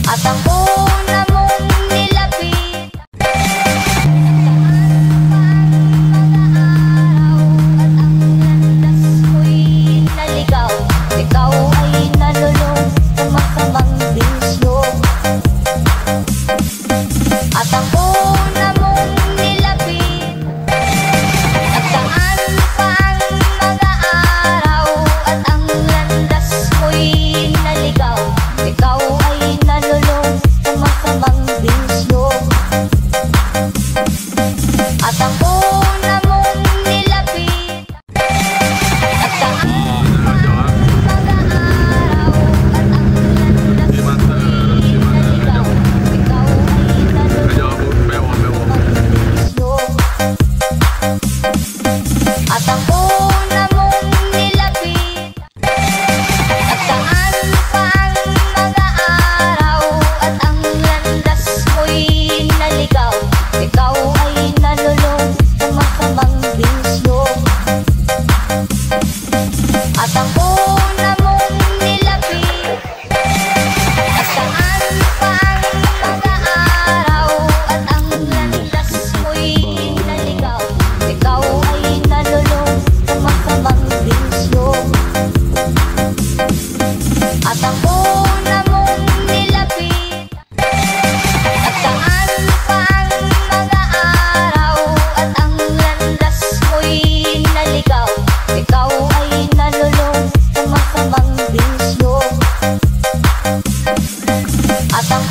At ang una mong nilapit, naligaw, ikaw ay nalulong sa masamang bisyo. At ang una mong nilapit, nagdaan pa ang mga araw, at ang landas mo'y naligaw, ikaw ay nalulong sa masamang bisyo. At ang una mong nilapit, at ang una mong nilapit, nagdaan pa ang mga araw, at ang landas mo'y naligaw, ikaw ay nalulong sa masamang bisyo. At ang una mong nilapit, nagdaan pa ang mga araw, at ang landas mo'y naligaw, ikaw ay nalulong sa masamang bisyo. At ang una mong nilapit, nagdaan pa ang mga araw, at ang landas mo'y naligaw, ikaw ay nalulong sa masamang bisyo. At ang